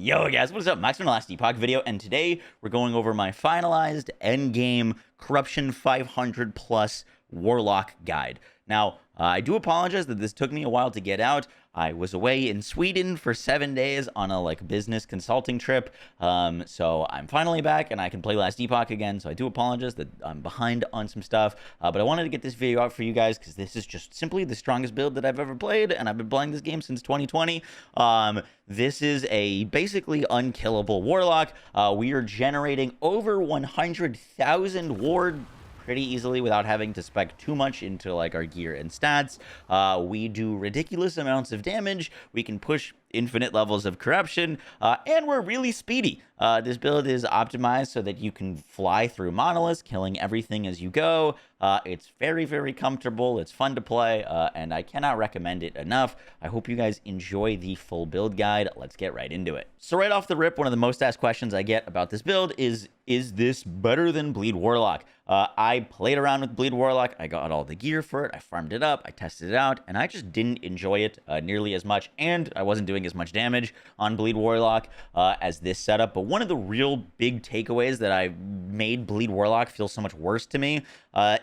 Yo guys, what is up? Max from the last Epoch video, and today we're going over my finalized endgame corruption 500 plus Warlock guide. Now, I do apologize that this took me a while to get out. I was away in Sweden for 7 days on a business consulting trip. So I'm finally back and I can play Last Epoch again. So I do apologize that I'm behind on some stuff. But I wanted to get this video out for you guys because this is just simply the strongest build that I've ever played, and I've been playing this game since 2020. This is a basically unkillable Warlock. We are generating over 100,000 ward pretty easily without having to spec too much into our gear and stats. We do ridiculous amounts of damage. We can push infinite levels of corruption, and we're really speedy. This build is optimized so that you can fly through monoliths, killing everything as you go. It's very, very comfortable. It's fun to play, and I cannot recommend it enough. I hope you guys enjoy the full build guide. Let's get right into it. So right off the rip, one of the most asked questions I get about this build is this better than Bleed Warlock? I played around with Bleed Warlock. I got all the gear for it. I farmed it up. I tested it out, and I just didn't enjoy it nearly as much, and I wasn't doing as much damage on Bleed Warlock as this setup. But one of the real big takeaways that I made Bleed Warlock feel so much worse to me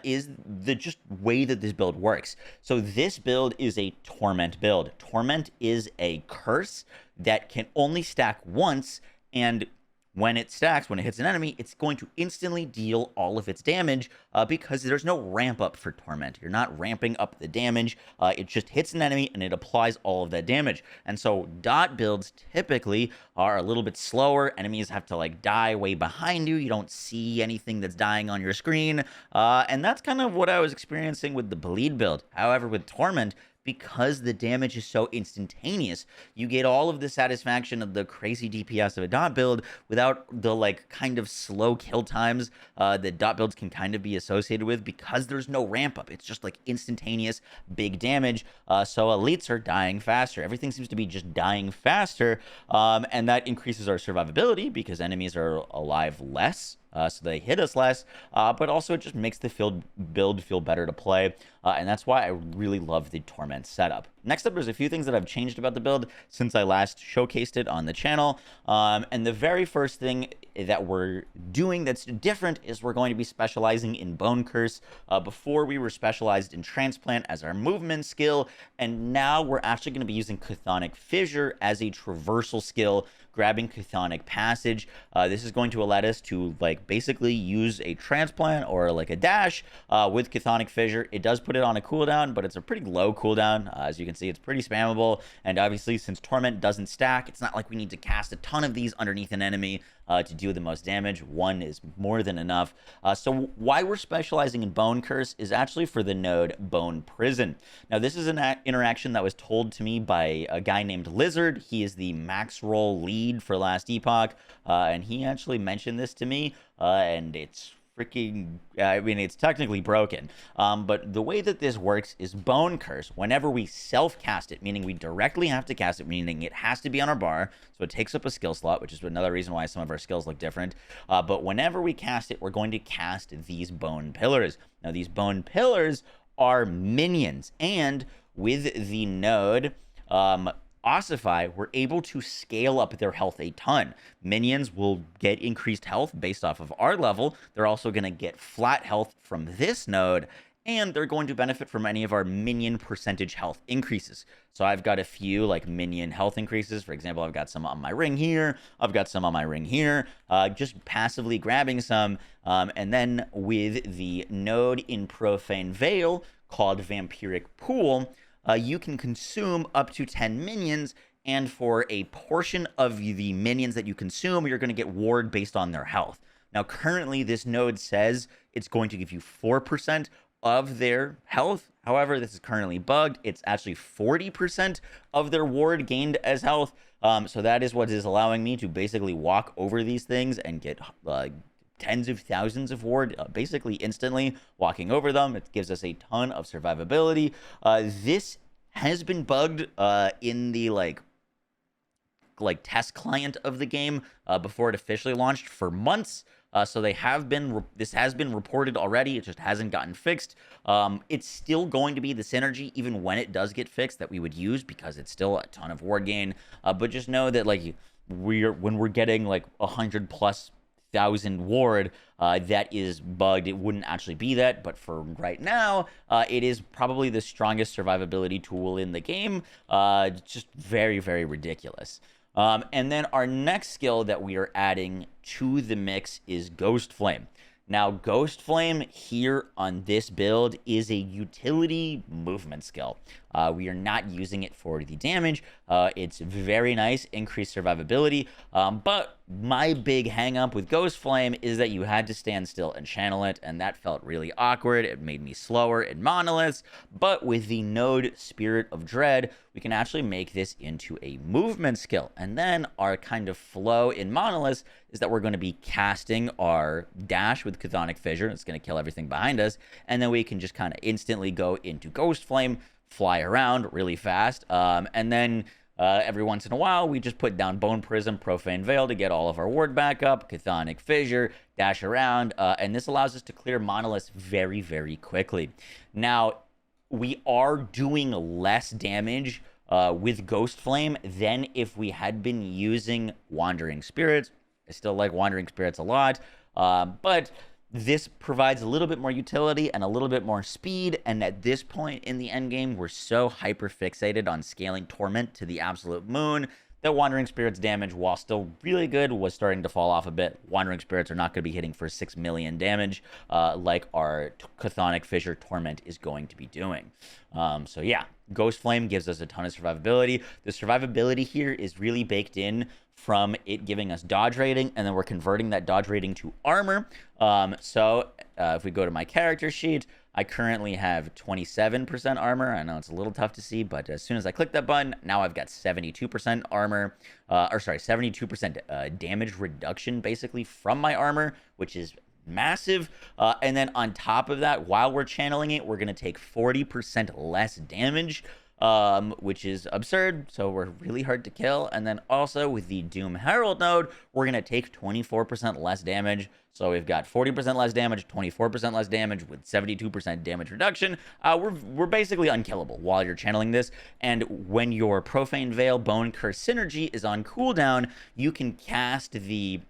is the just way that this build works. So this build is a Torment build. Torment is a curse that can only stack once, and when it stacks, when it hits an enemy, it's going to instantly deal all of its damage because there's no ramp up for Torment. You're not ramping up the damage. It just hits an enemy and it applies all of that damage. And so dot builds typically are a little bit slower. Enemies have to die way behind you. You don't see anything that's dying on your screen. And that's kind of what I was experiencing with the Bleed build. However, with Torment, because the damage is so instantaneous, you get all of the satisfaction of the crazy DPS of a dot build without the kind of slow kill times that dot builds can kind of be associated with, because there's no ramp up. It's just instantaneous big damage. So elites are dying faster. Everything seems to be just dying faster, and that increases our survivability because enemies are alive less. So they hit us less, but also it just makes the build feel better to play, and that's why I really love the Torment setup. Next up, there's a few things that I've changed about the build since I last showcased it on the channel, and the very first thing that we're doing that's different is we're going to be specializing in Bone Curse. Before we were specialized in Transplant as our movement skill, and now we're actually going to be using Chthonic Fissure as a traversal skill, grabbing Chthonic Passage. This is going to allow us to basically use a Transplant or a dash with Chthonic Fissure. It does put it on a cooldown, but it's a pretty low cooldown. As you can see, it's pretty spammable, and obviously since Torment doesn't stack, it's not like we need to cast a ton of these underneath an enemy to do the most damage. One is more than enough. So why we're specializing in Bone Curse is actually for the node Bone Prison. Now this is an interaction that was told to me by a guy named Lizard. He is the max roll lead for Last Epoch, and he actually mentioned this to me, and it's freaking, I mean, it's technically broken, but the way that this works is Bone Curse, whenever we self-cast it, meaning we directly have to cast it, meaning it has to be on our bar, so it takes up a skill slot, which is another reason why some of our skills look different, but whenever we cast it, we're going to cast these Bone Pillars. Now, these Bone Pillars are minions, and with the node, Ossify, we're able to scale up their health a ton. Minions will get increased health based off of our level. They're also going to get flat health from this node, and they're going to benefit from any of our minion percentage health increases. So I've got a few minion health increases. For example, I've got some on my ring here. I've got some on my ring here. Just passively grabbing some. And then with the node in Profane Veil called Vampiric Pool, you can consume up to 10 minions, and for a portion of the minions that you consume, you're going to get ward based on their health. Now, currently, this node says it's going to give you 4% of their health. However, this is currently bugged. It's actually 40% of their ward gained as health. So that is what is allowing me to basically walk over these things and get tens of thousands of ward basically instantly walking over them. It gives us a ton of survivability. This has been bugged in the test client of the game before it officially launched for months. So this has been reported already. It just hasn't gotten fixed. It's still going to be the synergy, even when it does get fixed, that we would use, because it's still a ton of ward gain. But just know that when we're getting like 100,000+ ward, that is bugged. It wouldn't actually be that, but for right now, it is probably the strongest survivability tool in the game. Just very, very ridiculous. And then our next skill that we are adding to the mix is Ghost Flame. Now, Ghost Flame here on this build is a utility movement skill. We are not using it for the damage. It's very nice, increased survivability. But my big hang up with Ghost Flame is that you had to stand still and channel it, and that felt really awkward. It made me slower in monoliths. But with the node Spirit of Dread, we can actually make this into a movement skill. And then our kind of flow in monoliths is that we're going to be casting our dash with Chthonic Fissure. It's going to kill everything behind us. And then we can just kind of instantly go into Ghost Flame, fly around really fast. And then every once in a while, we just put down Bone Prism, Profane Veil to get all of our ward back up, Chthonic Fissure, dash around. And this allows us to clear monoliths very, very quickly. Now, we are doing less damage with Ghost Flame than if we had been using Wandering Spirits. I still like Wandering Spirits a lot, but this provides a little bit more utility and a little bit more speed, and at this point in the endgame, we're so hyper-fixated on scaling Torment to the absolute moon that Wandering Spirits damage, while still really good, was starting to fall off a bit. Wandering Spirits are not going to be hitting for 6 million damage like our Chthonic Fissure Torment is going to be doing. So yeah, Ghost Flame gives us a ton of survivability. The survivability here is really baked in from it giving us dodge rating, and then we're converting that dodge rating to armor. So if we go to my character sheet, I currently have 27% armor. I know it's a little tough to see, but as soon as I click that button, now I've got 72% armor, 72% damage reduction basically from my armor, which is massive. And then on top of that, while we're channeling it, we're going to take 40% less damage, which is absurd. So we're really hard to kill. And then also with the Doom Herald node, we're going to take 24% less damage. So we've got 40% less damage, 24% less damage with 72% damage reduction. We're basically unkillable while you're channeling this. And when your Profane Veil Bone Curse synergy is on cooldown, you can cast the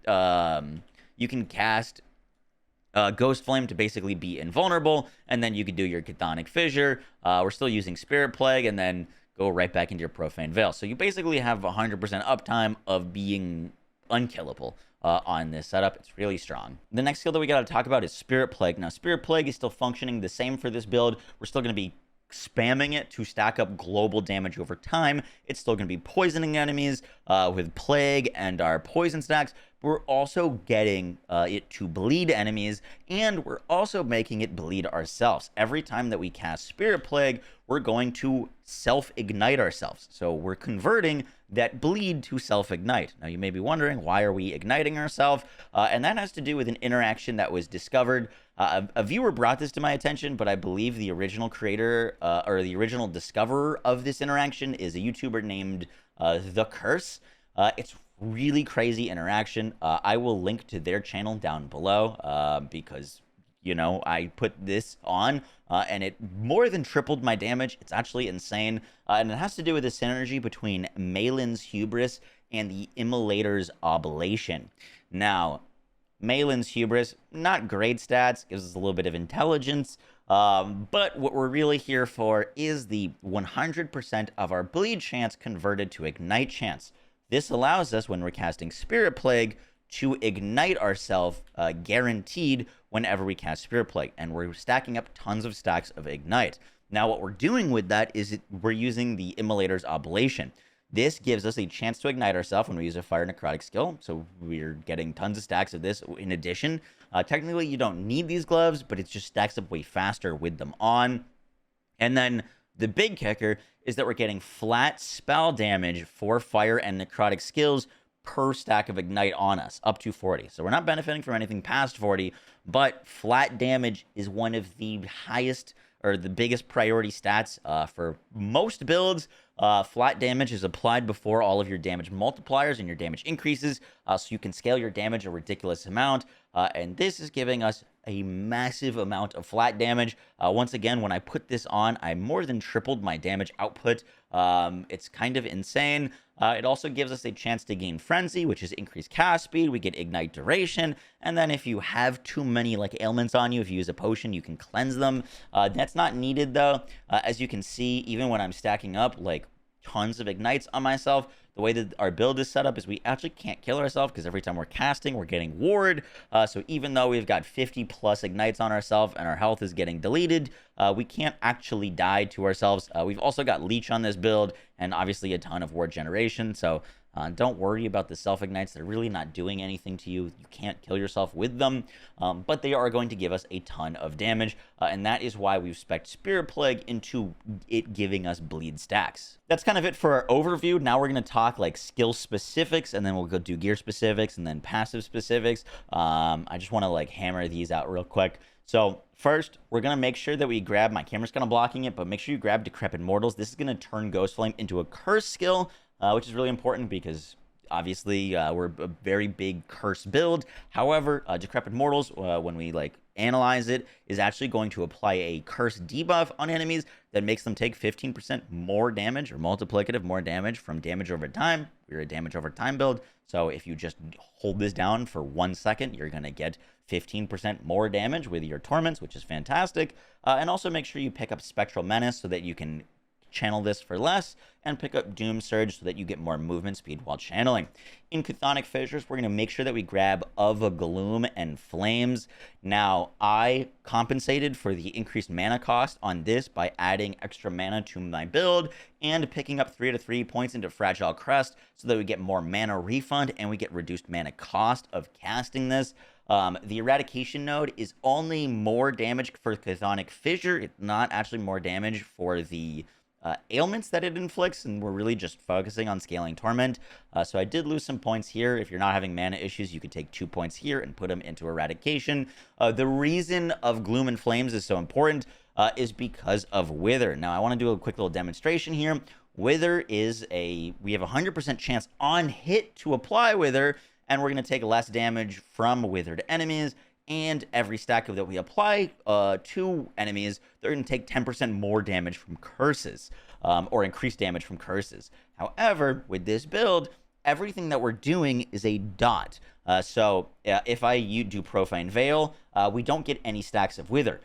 Ghost Flame to basically be invulnerable, and then you could do your Chthonic Fissure. We're still using Spirit Plague, and then go right back into your Profane Veil. So you basically have 100% uptime of being unkillable on this setup. It's really strong. The next skill that we got to talk about is Spirit Plague. Now, Spirit Plague is still functioning the same for this build. We're still going to be spamming it to stack up global damage over time. It's still going to be poisoning enemies with Plague and our poison stacks. We're also getting it to bleed enemies, and we're also making it bleed ourselves. Every time that we cast Spirit Plague, we're going to self-ignite ourselves. So we're converting that bleed to self-ignite. Now, you may be wondering, why are we igniting ourselves? And that has to do with an interaction that was discovered. A viewer brought this to my attention, but I believe the original creator or the original discoverer of this interaction is a YouTuber named The Curse. It's really crazy interaction. I will link to their channel down below because, you know, I put this on and it more than tripled my damage. It's actually insane. And it has to do with the synergy between Malin's Hubris and the Immolator's Oblation. Now, Malin's Hubris, not great stats, gives us a little bit of intelligence, but what we're really here for is the 100% of our bleed chance converted to ignite chance. This allows us, when we're casting Spirit Plague, to ignite ourselves guaranteed whenever we cast Spirit Plague, and we're stacking up tons of stacks of ignite. Now, what we're doing with that is we're using the Immolator's Oblation. This gives us a chance to ignite ourselves when we use a Fire Necrotic skill, so we're getting tons of stacks of this in addition. Technically, you don't need these gloves, but it just stacks up way faster with them on. And then the big kicker is that we're getting flat spell damage for Fire and Necrotic skills per stack of Ignite on us, up to 40. So we're not benefiting from anything past 40, but flat damage is one of the highest or the biggest priority stats for most builds. Flat damage is applied before all of your damage multipliers and your damage increases, so you can scale your damage a ridiculous amount. And this is giving us a massive amount of flat damage. Once again, when I put this on, I more than tripled my damage output. It's kind of insane. It also gives us a chance to gain Frenzy, which is increased cast speed. We get Ignite Duration. And then if you have too many like ailments on you, if you use a potion, you can cleanse them. That's not needed though. As you can see, even when I'm stacking up like tons of ignites on myself, the way that our build is set up is we actually can't kill ourselves because every time we're casting, we're getting ward. So even though we've got 50 plus ignites on ourselves and our health is getting deleted, we can't actually die to ourselves. We've also got leech on this build and obviously a ton of ward generation. So don't worry about the self-ignites. They're really not doing anything to you. You can't kill yourself with them, but they are going to give us a ton of damage, and that is why we've spec'd Spirit Plague into it giving us bleed stacks. That's kind of it for our overview. Now we're going to talk like skill specifics, and then we'll go do gear specifics, and then passive specifics. I just want to like hammer these out real quick. So first, we're going to make sure that we grab, my camera's kind of blocking it, but make sure you grab Decrepit Mortals. This is going to turn Ghost Flame into a curse skill, which is really important because obviously we're a very big curse build. However, Decrepit Mortals, when we like analyze it, is actually going to apply a curse debuff on enemies that makes them take 15% more damage or multiplicative more damage from damage over time. We're a damage over time build. So if you just hold this down for 1 second, you're going to get 15% more damage with your torments, which is fantastic. And also make sure you pick up Spectral Menace so that you can channel this for less, and pick up Doom Surge so that you get more movement speed while channeling. In Chthonic Fissures, we're going to make sure that we grab Of a Gloom and Flames. Now, I compensated for the increased mana cost on this by adding extra mana to my build and picking up 3 to 3 points into Fragile Crest so that we get more mana refund and we get reduced mana cost of casting this. The Eradication node is only more damage for Chthonic Fissure. It's not actually more damage for the ailments that it inflicts, and we're really just focusing on scaling Torment. So I did lose some points here. If you're not having mana issues, you could take 2 points here and put them into Eradication. The reason of Gloom and Flames is so important is because of Wither. Now, I want to do a quick little demonstration here. Wither is we have a 100% chance on hit to apply Wither, and we're going to take less damage from withered enemies. And every stack that we apply to enemies, they're going to take 10% more damage from curses, or increased damage from curses. However, with this build, everything that we're doing is a dot. So if I do Profane Veil, we don't get any stacks of Wither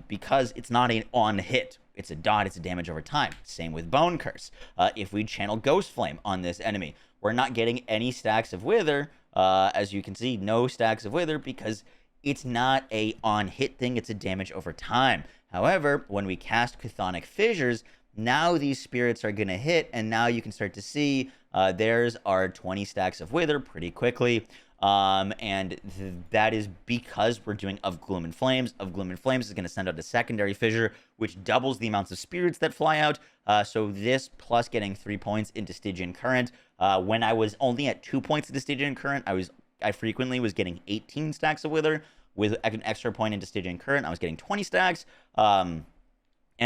because it's not an on hit. It's a dot, it's a damage over time. Same with Bone Curse. If we channel Ghost Flame on this enemy, we're not getting any stacks of Wither. As you can see, no stacks of Wither because it's not a on-hit thing, it's a damage over time. However, when we cast Chthonic Fissures, now these spirits are going to hit, and now you can start to see there's our 20 stacks of Wither pretty quickly. That is because we're doing Of Gloom and Flames. Of Gloom and Flames is going to send out a secondary fissure, which doubles the amounts of spirits that fly out. So this plus getting 3 points into Stygian Current. When I was only at 2 points into Stygian Current, I frequently was getting 18 stacks of Wither. With an extra point into Stygian Current, I was getting 20 stacks. And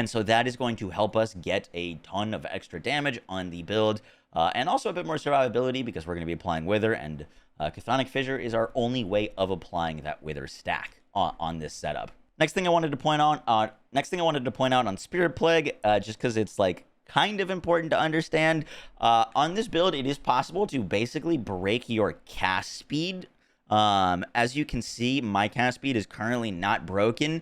so that is going to help us get a ton of extra damage on the build. And also a bit more survivability because we're going to be applying Wither. And Chthonic Fissure is our only way of applying that Wither stack on this setup. Next thing I wanted to point out on Spirit Plague, just because it's like kind of important to understand. On this build, it is possible to basically break your cast speed. As you can see, my cast speed is currently not broken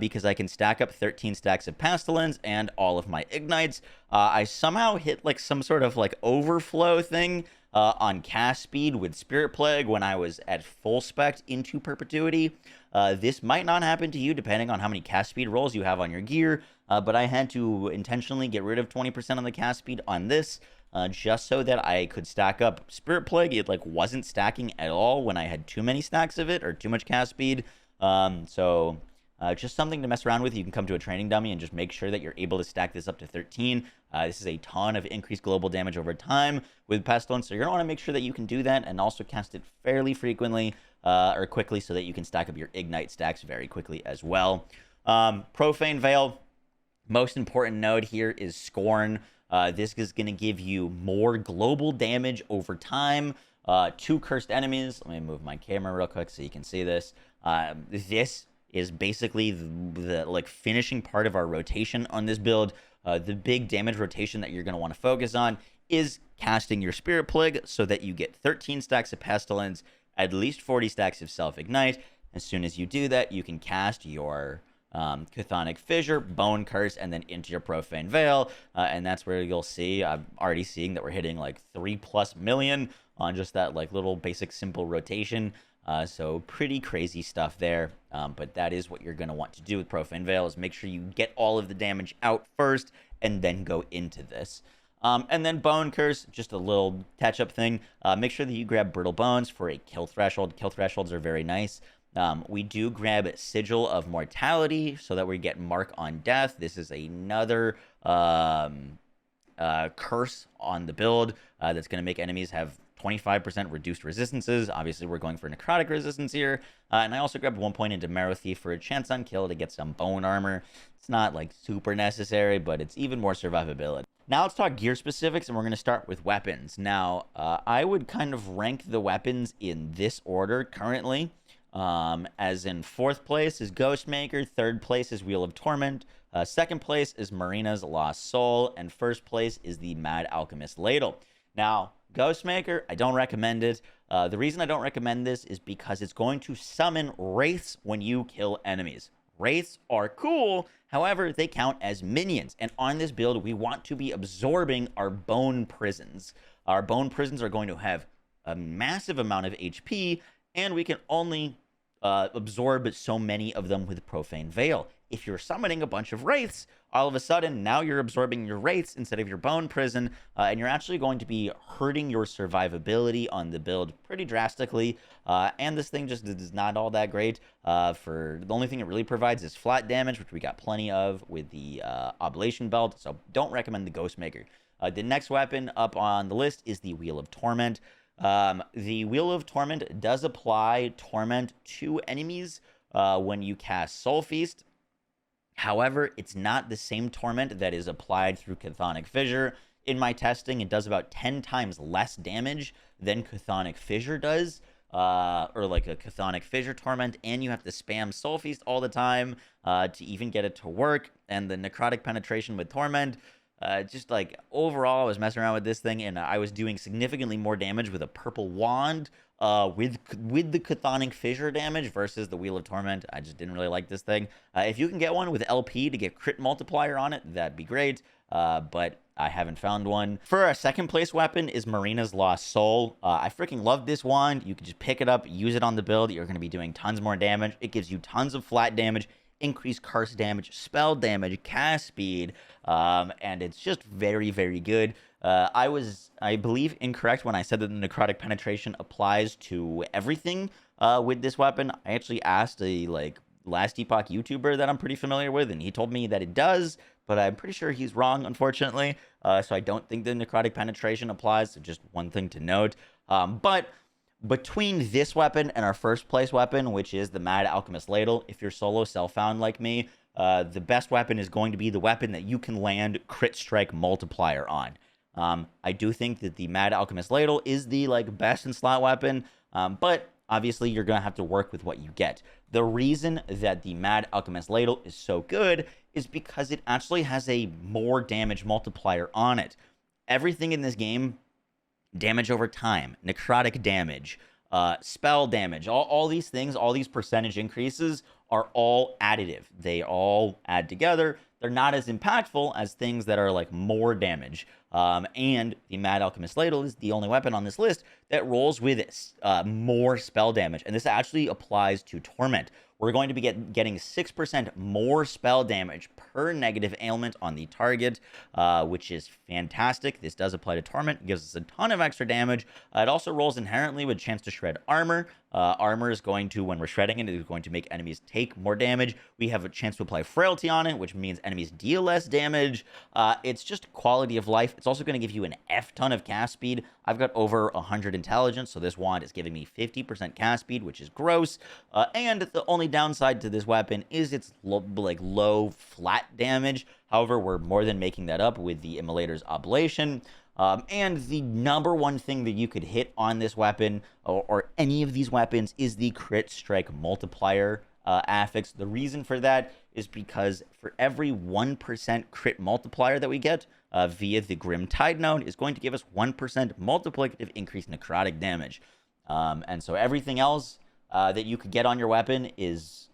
because I can stack up 13 stacks of Pestilence and all of my Ignites. I somehow hit like some sort of like overflow thing on cast speed with Spirit Plague when I was at full spec into Perpetuity. This might not happen to you depending on how many cast speed rolls you have on your gear, but I had to intentionally get rid of 20% on the cast speed on this. Just so that I could stack up Spirit Plague. It like wasn't stacking at all when I had too many stacks of it or too much cast speed. Just something to mess around with. You can come to a training dummy and just make sure that you're able to stack this up to 13. This is a ton of increased global damage over time with Pestilence, so you're going to want to make sure that you can do that and also cast it fairly frequently or quickly so that you can stack up your Ignite stacks very quickly as well. Profane Veil, most important node here is Scorn. This is going to give you more global damage over time to cursed enemies. Let me move my camera real quick so you can see this. This is basically the like finishing part of our rotation on this build. The big damage rotation that you're going to want to focus on is casting your Spirit Plague so that you get 13 stacks of Pestilence, at least 40 stacks of Self-Ignite. As soon as you do that, you can cast your Chthonic Fissure, Bone Curse, and then into your Profane Veil. And that's where you'll see, I'm already seeing that we're hitting like 3+ million on just that like little basic simple rotation. So pretty crazy stuff there. But that is what you're going to want to do with Profane Veil, is make sure you get all of the damage out first and then go into this. And then Bone Curse, just a little catch-up thing. Make sure that you grab Brittle Bones for a kill threshold. Kill thresholds are very nice. We do grab Sigil of Mortality so that we get Mark on Death. This is another curse on the build that's going to make enemies have 25% reduced resistances. Obviously, we're going for necrotic resistance here. And I also grabbed 1 point into Marrow Thief for a chance on kill to get some bone armor. It's not like super necessary, but it's even more survivability. Now let's talk gear specifics, and we're going to start with weapons. Now, I would kind of rank the weapons in this order currently. As in 4th place is Ghostmaker, 3rd place is Wheel of Torment, 2nd place is Marina's Lost Soul, and 1st place is the Mad Alchemist Ladle. Now, Ghostmaker, I don't recommend it. The reason I don't recommend this is because it's going to summon wraiths when you kill enemies. Wraiths are cool, however, they count as minions, and on this build, we want to be absorbing our bone prisons. Our bone prisons are going to have a massive amount of HP, and we can only absorb so many of them with Profane Veil. If you're summoning a bunch of wraiths, all of a sudden, now you're absorbing your wraiths instead of your bone prison, and you're actually going to be hurting your survivability on the build pretty drastically, and this thing just is not all that great. The only thing it really provides is flat damage, which we got plenty of with the Oblation Belt, so don't recommend the Ghostmaker. The next weapon up on the list is the Wheel of Torment. The Wheel of Torment does apply Torment to enemies when you cast Soul Feast. However, it's not the same Torment that is applied through Chthonic Fissure. In my testing, it does about 10 times less damage than Chthonic Fissure does, or like a Chthonic Fissure Torment, and you have to spam Soul Feast all the time to even get it to work. And the Necrotic Penetration with Torment, just like overall, I was messing around with this thing, and I was doing significantly more damage with a purple wand with the Chthonic Fissure damage versus the Wheel of Torment. I just didn't really like this thing. If you can get one with LP to get crit multiplier on it, that'd be great, but I haven't found one. For our 2nd place weapon is Marina's Lost Soul. I freaking love this wand. You can just pick it up, use it on the build. You're going to be doing tons more damage. It gives you tons of flat damage, increased curse damage, spell damage, cast speed, and it's just very, very good. I believe, incorrect when I said that the Necrotic Penetration applies to everything with this weapon. I actually asked a last Epoch YouTuber that I'm pretty familiar with, and he told me that it does, but I'm pretty sure he's wrong, unfortunately. So I don't think the Necrotic Penetration applies, so just one thing to note. But between this weapon and our 1st place weapon, which is the Mad Alchemist Ladle, if you're solo self-found like me, the best weapon is going to be the weapon that you can land crit strike multiplier on. I do think that the Mad Alchemist Ladle is the best in slot weapon, but obviously you're going to have to work with what you get. The reason that the Mad Alchemist Ladle is so good is because it actually has a more damage multiplier on it. Everything in this game, damage over time, necrotic damage, spell damage, all these things, all these percentage increases are all additive. They all add together. They're not as impactful as things that are more damage. And the Mad Alchemist Ladle is the only weapon on this list that rolls with more spell damage. And this actually applies to Torment. We're going to be getting 6% more spell damage per negative ailment on the target, which is fantastic. This does apply to Torment. It gives us a ton of extra damage. It also rolls inherently with a chance to shred armor. Armor is going to, when we're shredding it, is going to make enemies take more damage. We have a chance to apply Frailty on it, which means enemies deal less damage. It's just quality of life. It's also going to give you an F ton of cast speed. I've got over 100 intelligence, so this wand is giving me 50% cast speed, which is gross. And the only only downside to this weapon is its low flat damage. However, we're more than making that up with the Immolator's Oblation. And the number one thing that you could hit on this weapon, or any of these weapons, is the crit strike multiplier affix. The reason for that is because for every 1% crit multiplier that we get via the Grim Tide node is going to give us 1% multiplicative increase necrotic damage. And so everything else that you could get on your weapon is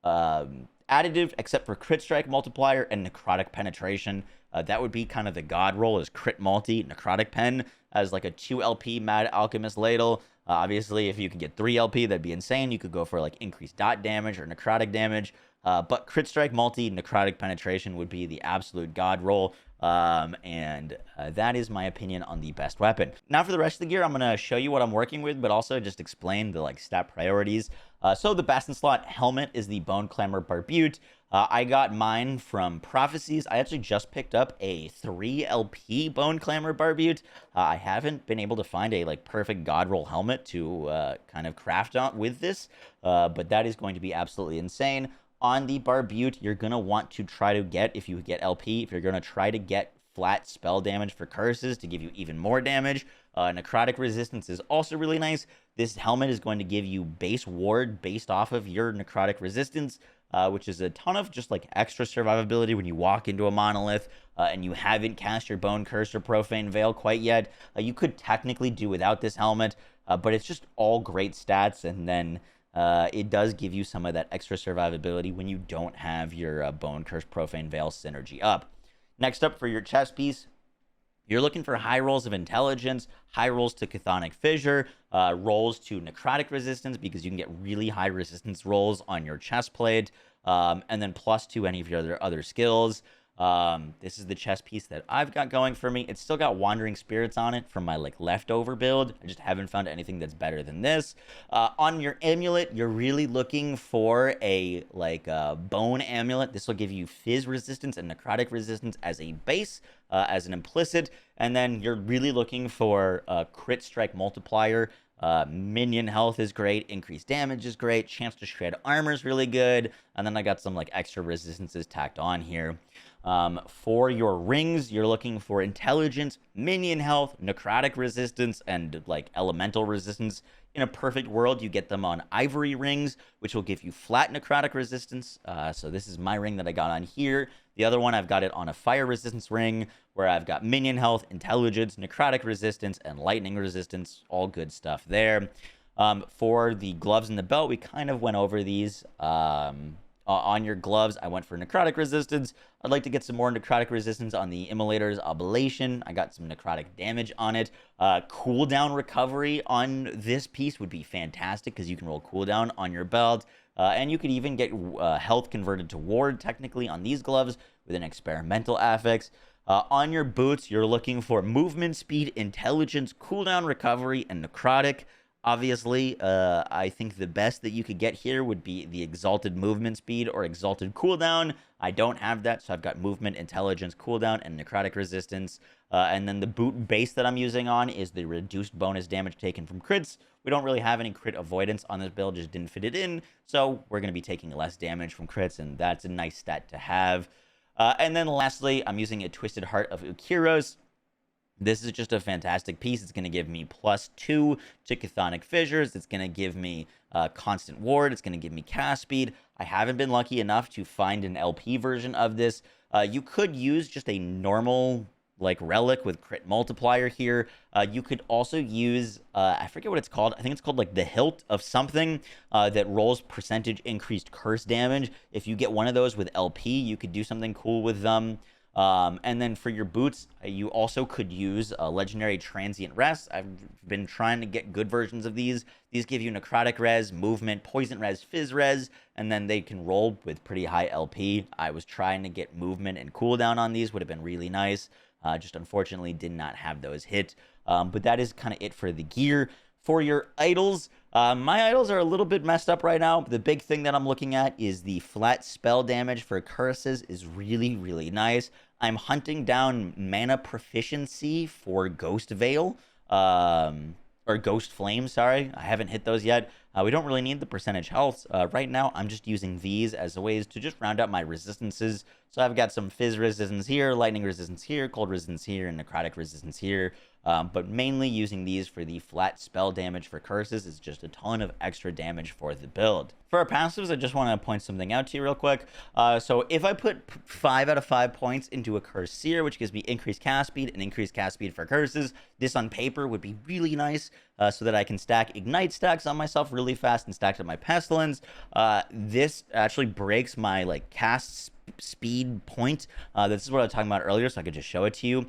additive, except for crit strike multiplier and necrotic penetration. That would be kind of the god roll, is crit multi, necrotic pen as like a 2 LP Mad Alchemist Ladle. Obviously, if you could get 3 LP, that'd be insane. You could go for like increased dot damage or necrotic damage. But crit strike multi, necrotic penetration would be the absolute god roll. And that is my opinion on the best weapon. Now for the rest of the gear, I'm going to show you what I'm working with, but also just explain the stat priorities. So the Bastion slot helmet is the Bone Clamor Barbute. I got mine from Prophecies. I actually just picked up a 3 LP Bone Clamor Barbute. I haven't been able to find a perfect god roll helmet to kind of craft on with this, but that is going to be absolutely insane. On the Barbute, you're going to want to try to get, if you get LP, if you're going to try to get flat spell damage for curses to give you even more damage. Necrotic resistance is also really nice. This helmet is going to give you base ward based off of your necrotic resistance, which is a ton of just extra survivability when you walk into a monolith and you haven't cast your Bone Curse or Profane Veil quite yet. You could technically do without this helmet, but it's just all great stats, and then it does give you some of that extra survivability when you don't have your Bone Curse Profane Veil synergy up. Next up, for your chest piece, you're looking for high rolls of intelligence, high rolls to Chthonic Fissure, rolls to necrotic resistance, because you can get really high resistance rolls on your chest plate, and then +2 any of your other skills. This is the chest piece that I've got going for me. It's still got Wandering Spirits on it from my leftover build. I just haven't found anything that's better than this. On your amulet, you're really looking for a bone amulet. This will give you Fizz resistance and necrotic resistance as a base, as an implicit, and then you're really looking for a crit strike multiplier. Minion health is great, increased damage is great, chance to shred armor is really good, and then I got some extra resistances tacked on here. For your rings, you're looking for intelligence, minion health, necrotic resistance, and elemental resistance. In a perfect world, you get them on ivory rings, which will give you flat necrotic resistance. So this is my ring that I got on here. The other one, I've got it on a fire resistance ring, where I've got minion health, intelligence, necrotic resistance, and lightning resistance. All good stuff there. For the gloves and the belt, we kind of went over these. On your gloves, I went for necrotic resistance. I'd like to get some more necrotic resistance on the Immolator's Oblation. I got some necrotic damage on it. Cooldown recovery on this piece would be fantastic, because you can roll cooldown on your belt. And you could even get health converted to ward, technically, on these gloves with an experimental affix. On your boots, you're looking for movement speed, intelligence, cooldown recovery, and necrotic. Obviously, I think the best that you could get here would be the exalted movement speed or exalted cooldown. I don't have that, so I've got movement, intelligence, cooldown, and necrotic resistance. And then the boot base that I'm using on is the reduced bonus damage taken from crits. We don't really have any crit avoidance on this build, just didn't fit it in. So we're going to be taking less damage from crits, and that's a nice stat to have. And then lastly, I'm using a Twisted Heart of Ukiros. This is just a fantastic piece. It's going to give me +2 to Chthonic Fissures. It's going to give me constant ward. It's going to give me cast speed. I haven't been lucky enough to find an LP version of this. You could use just a normal relic with crit multiplier here. You could also use, I forget what it's called. I think it's called the hilt of something that rolls percentage increased curse damage. If you get one of those with LP, you could do something cool with them. And then for your boots, you also could use a legendary transient rest. I've been trying to get good versions of these. These give you necrotic res, movement, poison res, fizz res, and then they can roll with pretty high LP. I was trying to get movement and cooldown on these, would have been really nice. Just unfortunately did not have those hit. But that is kind of it for the gear. For your idols, my idols are a little bit messed up right now. The big thing that I'm looking at is the flat spell damage for curses is really, really nice. I'm hunting down mana proficiency for Ghost Veil, or Ghost Flame, sorry. I haven't hit those yet. We don't really need the percentage health. Right now, I'm just using these as ways to just round out my resistances. So I've got some fizz resistance here, lightning resistance here, cold resistance here, and necrotic resistance here. But mainly using these for the flat spell damage for curses is just a ton of extra damage for the build. For our passives, I just want to point something out to you real quick. So if I put 5 out of 5 points into a curse seer, which gives me increased cast speed and increased cast speed for curses, this on paper would be really nice so that I can stack ignite stacks on myself really fast and stack up my pestilence. This actually breaks my cast speed point. This is what I was talking about earlier, so I could just show it to you.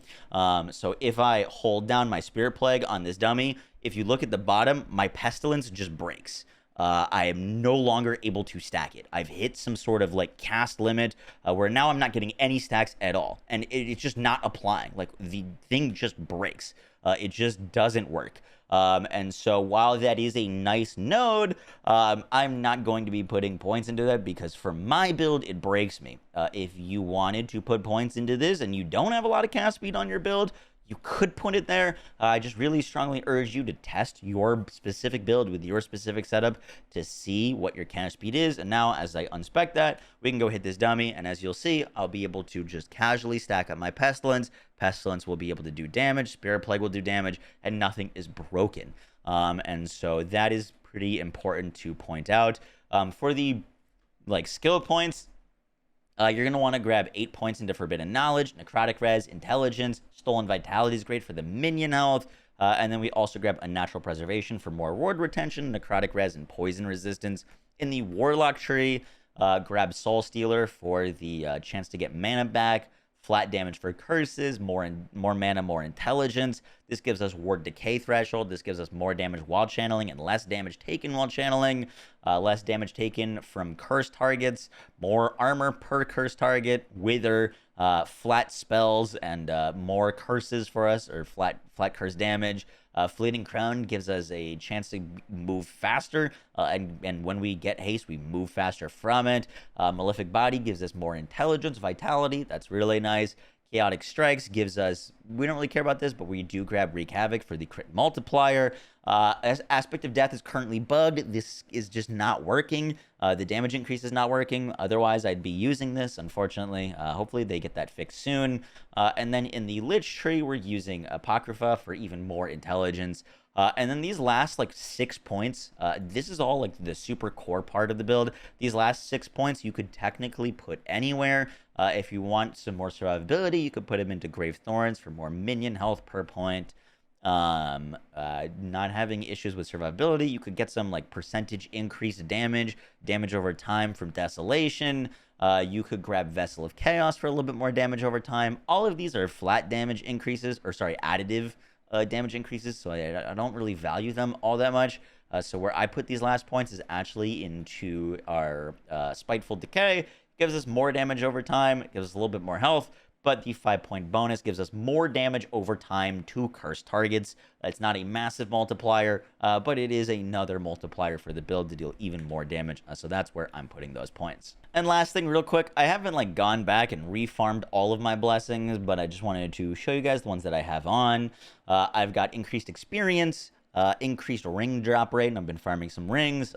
So if I hold down my Spirit Plague on this dummy, if you look at the bottom, my pestilence just breaks. I am no longer able to stack it. I've hit some sort of cast limit where now I'm not getting any stacks at all, and it's just not applying. The thing just breaks. It just doesn't work. And so while that is a nice node, I'm not going to be putting points into that because for my build, it breaks me. If you wanted to put points into this and you don't have a lot of cast speed on your build, you could put it there. I just really strongly urge you to test your specific build with your specific setup to see what your cast speed is. And now as I unspec that, we can go hit this dummy. And as you'll see, I'll be able to just casually stack up my pestilence. Pestilence will be able to do damage. Spirit Plague will do damage, and nothing is broken. And so that is pretty important to point out. For the skill points, you're going to want to grab 8 points into Forbidden Knowledge, Necrotic Res, Intelligence, Stolen Vitality is great for the minion health, and then we also grab a Natural Preservation for more ward retention, Necrotic Res, and Poison Resistance. In the Warlock tree, grab Soul Stealer for the chance to get mana back, flat damage for curses, more mana, more intelligence. This gives us ward decay threshold. This gives us more damage while channeling and less damage taken while channeling. Less damage taken from cursed targets, more armor per cursed target, wither, flat spells, and more curses for us, or flat curse damage. Fleeting Crown gives us a chance to move faster, and when we get haste, we move faster from it. Malefic Body gives us more intelligence, vitality. That's really nice. Chaotic Strikes gives us, we don't really care about this, but we do grab Wreak Havoc for the crit multiplier. Aspect of Death is currently bugged. This is just not working. The damage increase is not working. Otherwise, I'd be using this, unfortunately. Hopefully, they get that fixed soon. And then in the Lich tree, we're using Apocrypha for even more intelligence. And then these last 6 points, this is all the super core part of the build. These last 6 points you could technically put anywhere. If you want some more survivability, you could put them into Grave Thorns for more minion health per point. Not having issues with survivability, you could get some percentage increased damage over time from Desolation. You could grab Vessel of Chaos for a little bit more damage over time. All of these are flat damage increases, or sorry, additive damage increases, so I don't really value them all that much. So where I put these last points is actually into our Spiteful Decay. Gives us more damage over time, it gives us a little bit more health, but the 5-point bonus gives us more damage over time to cursed targets. It's not a massive multiplier, but it is another multiplier for the build to deal even more damage, so that's where I'm putting those points. And last thing, real quick, I haven't gone back and refarmed all of my blessings, but I just wanted to show you guys the ones that I have on. I've got increased experience, increased ring drop rate, and I've been farming some rings.